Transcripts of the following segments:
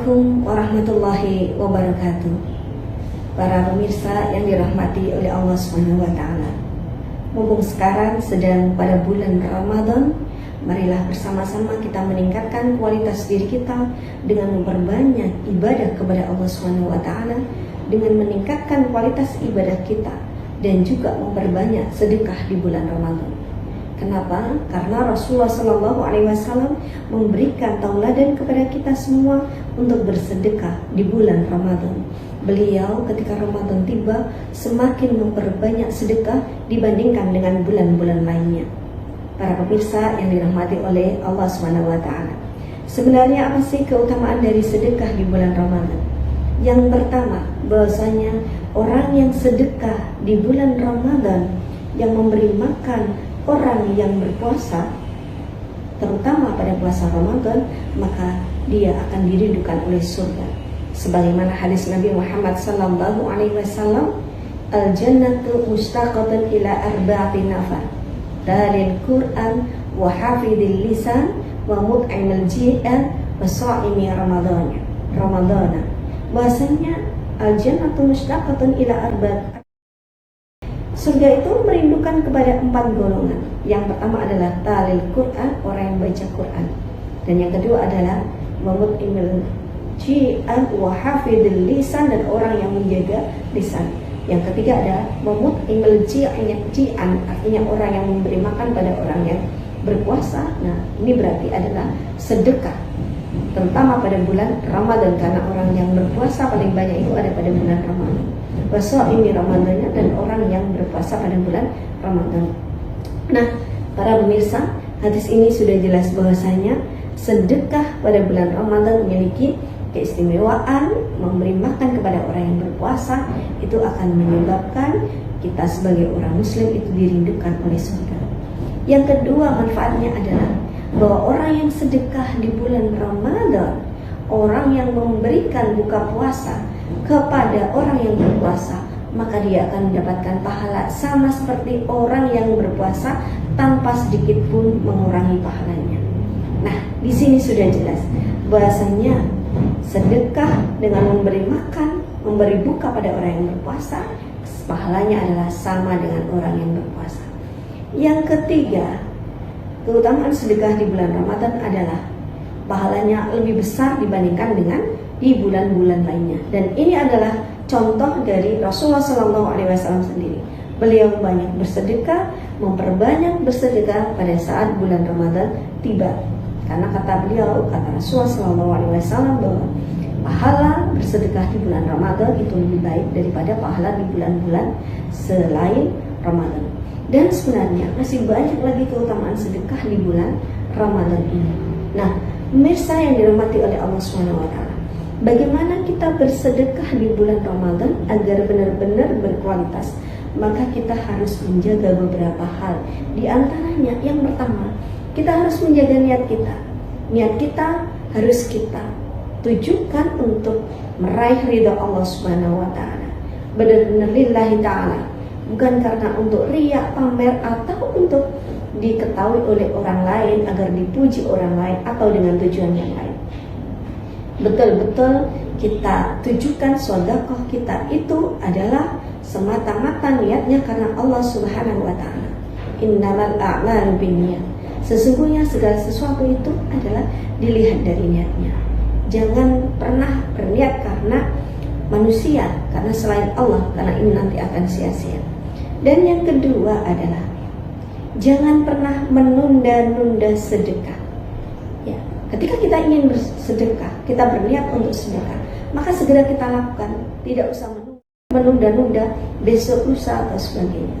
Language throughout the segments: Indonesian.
Assalamualaikum warahmatullahi wabarakatuh. Para pemirsa yang dirahmati oleh Allah Subhanahu wa taala. Mumpung sekarang sedang pada bulan Ramadan, marilah bersama-sama kita meningkatkan kualitas diri kita dengan memperbanyak ibadah kepada Allah Subhanahu wa taala, dengan meningkatkan kualitas ibadah kita dan juga memperbanyak sedekah di bulan Ramadan. Kenapa? Karena Rasulullah SAW memberikan tauladan kepada kita semua untuk bersedekah di bulan Ramadan. Beliau ketika Ramadan tiba semakin memperbanyak sedekah dibandingkan dengan bulan-bulan lainnya. Para pemirsa yang dirahmati oleh Allah SWT. Sebenarnya apa sih keutamaan dari sedekah di bulan Ramadan? Yang pertama, bahwasanya orang yang sedekah di bulan Ramadan, yang memberi makan orang yang berpuasa, terutama pada puasa Ramadan, maka dia akan dirindukan oleh surga. Sebagaimana hadis Nabi Muhammad SAW, al-jannatu mustaqatun ila arba'ati nafar, talil Qur'an wa hafidil lisan wa mut'imil ji'an wa sha'imi ramadana. Bahasanya al-jannatu mustaqatun ila arba'ati, surga itu merindukan kepada 4 golongan. Yang pertama adalah talil Quran, orang yang baca Quran. Dan yang kedua adalah mut'imil ji'an wa hafidil lisan, dan orang yang menjaga lisan. Yang ketiga adalah mut'imil ji'an, artinya orang yang memberi makan pada orang yang berpuasa. Nah, ini berarti adalah sedekah, terutama pada bulan Ramadan, karena orang yang berpuasa paling banyak itu ada pada bulan Ramadan. Ini Ramadannya, dan orang yang berpuasa pada bulan Ramadan. Nah, para pemirsa, hadis ini sudah jelas bahwasanya sedekah pada bulan Ramadan memiliki keistimewaan. Memberi makan kepada orang yang berpuasa itu akan menyebabkan kita sebagai orang muslim itu dirindukan oleh surga. Yang kedua manfaatnya adalah bahwa orang yang sedekah di bulan Ramadan, orang yang memberikan buka puasa kepada orang yang berpuasa, maka dia akan mendapatkan pahala sama seperti orang yang berpuasa tanpa sedikit pun mengurangi pahalanya. Nah, di sini sudah jelas bahasanya sedekah dengan memberi makan, memberi buka pada orang yang berpuasa, pahalanya adalah sama dengan orang yang berpuasa. Yang ketiga, keutamaan sedekah di bulan Ramadan adalah pahalanya lebih besar dibandingkan dengan di bulan-bulan lainnya. Dan ini adalah contoh dari Rasulullah SAW sendiri. Beliau banyak bersedekah, memperbanyak bersedekah pada saat bulan Ramadan tiba. Karena kata beliau, kata Rasulullah SAW, bahwa pahala bersedekah di bulan Ramadan itu lebih baik daripada pahala di bulan-bulan selain Ramadan. Dan sebenarnya masih banyak lagi keutamaan sedekah di bulan Ramadan ini. Nah, pemirsa yang dirahmati oleh Allah SWT, bagaimana kita bersedekah di bulan Ramadan agar benar-benar berkualitas? Maka kita harus menjaga beberapa hal. Di antaranya, yang pertama, kita harus menjaga niat kita. Niat kita harus kita tujukan untuk meraih ridha Allah Subhanahu wa taala. Benar-benar lillahi taala, bukan karena untuk riya, pamer, atau untuk diketahui oleh orang lain, agar dipuji orang lain, atau dengan tujuan yang lain. Betul-betul kita tujukan sedekah kita itu adalah semata-mata niatnya karena Allah Subhanahu wa taala. Innamal a'malu binniyat. Sesungguhnya segala sesuatu itu adalah dilihat dari niatnya. Jangan pernah berniat karena manusia, karena selain Allah, karena ini nanti akan sia-sia. Dan yang kedua adalah jangan pernah menunda-nunda sedekah. Ya, ketika kita ingin bersedekah, kita berniat untuk sedekah, maka segera kita lakukan, tidak usah menunda-nunda besok, lusa, atau sebagainya.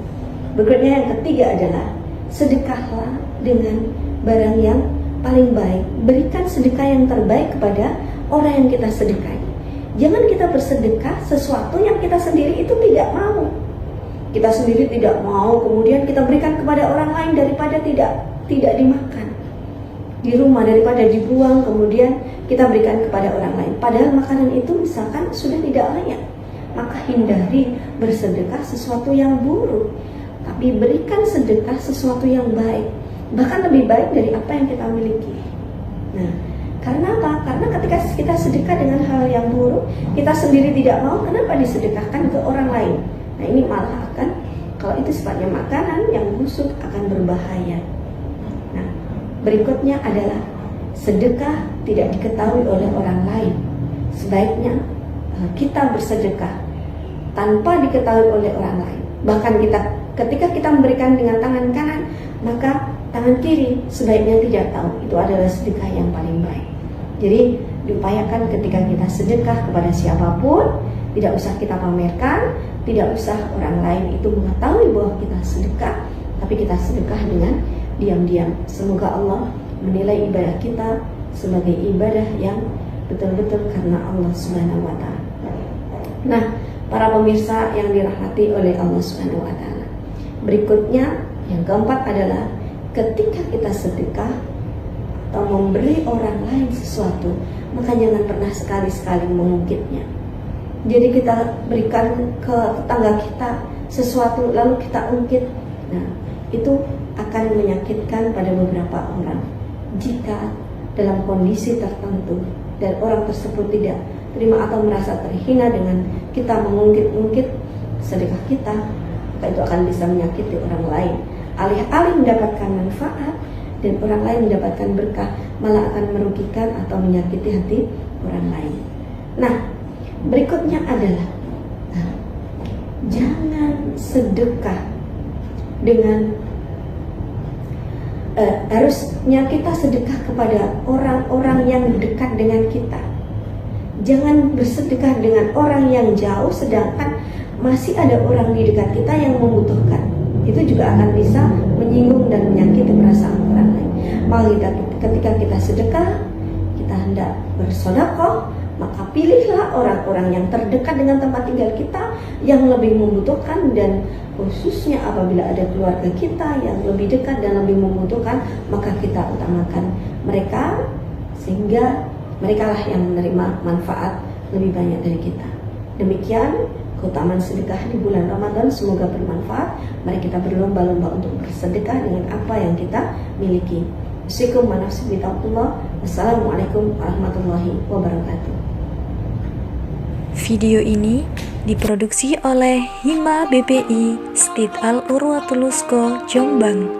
Berikutnya yang ketiga adalah sedekahlah dengan barang yang paling baik. Berikan sedekah yang terbaik kepada orang yang kita sedekahi. Jangan kita bersedekah sesuatu yang kita sendiri itu tidak mau. Kita sendiri tidak mau, kemudian kita berikan kepada orang lain daripada tidak dimakan di rumah, daripada dibuang, kemudian kita berikan kepada orang lain. Padahal makanan itu misalkan sudah tidak layak. Maka hindari bersedekah sesuatu yang buruk, tapi berikan sedekah sesuatu yang baik, bahkan lebih baik dari apa yang kita miliki. Nah, Karena apa? Karena ketika kita sedekah dengan hal yang buruk, kita sendiri tidak mau, kenapa disedekahkan ke orang lain? Nah ini malah akan, kalau itu sifatnya makanan yang busuk, akan berbahaya. Nah berikutnya adalah sedekah tidak diketahui oleh orang lain. Sebaiknya kita bersedekah tanpa diketahui oleh orang lain. Bahkan ketika kita memberikan dengan tangan kanan, maka tangan kiri sebaiknya tidak tahu. Itu adalah sedekah yang paling baik. Jadi diupayakan ketika kita sedekah kepada siapapun, tidak usah kita pamerkan, tidak usah orang lain itu mengetahui bahwa kita sedekah, tapi kita sedekah dengan diam-diam. Semoga Allah menilai ibadah kita sebagai ibadah yang betul-betul karena Allah Subhanahu wa Ta'ala. Nah, para pemirsa yang dirahmati oleh Allah Subhanahu wa Ta'ala, berikutnya yang keempat adalah ketika kita sedekah atau memberi orang lain sesuatu, maka jangan pernah sekali-sekali mengungkitnya. Jadi kita berikan ke tetangga kita sesuatu lalu kita ungkit, nah itu akan menyakitkan pada beberapa orang. Jika dalam kondisi tertentu dan orang tersebut tidak terima atau merasa terhina dengan kita mengungkit-ungkit sedekah kita, maka itu akan bisa menyakiti orang lain. Alih-alih mendapatkan manfaat dan orang lain mendapatkan berkah, malah akan merugikan atau menyakiti hati orang lain. Nah, berikutnya adalah jangan sedekah dengan harusnya kita sedekah kepada orang-orang yang dekat dengan kita. Jangan bersedekah dengan orang yang jauh sedangkan masih ada orang di dekat kita yang membutuhkan. Itu juga akan bisa menyinggung dan menyakiti perasaan orang lain. Maka ketika kita sedekah, kita hendak bersedekah, maka pilihlah orang-orang yang terdekat dengan tempat tinggal kita yang lebih membutuhkan, dan khususnya apabila ada keluarga kita yang lebih dekat dan lebih membutuhkan, maka kita utamakan mereka sehingga merekalah yang menerima manfaat lebih banyak dari kita. Demikian keutamaan sedekah di bulan Ramadan, semoga bermanfaat. Mari kita berlomba-lomba untuk bersedekah dengan apa yang kita miliki. Wassalamualaikum warahmatullahi wabarakatuh. Video ini diproduksi oleh Hima BPI Stit Al Urwatulusko Jombang.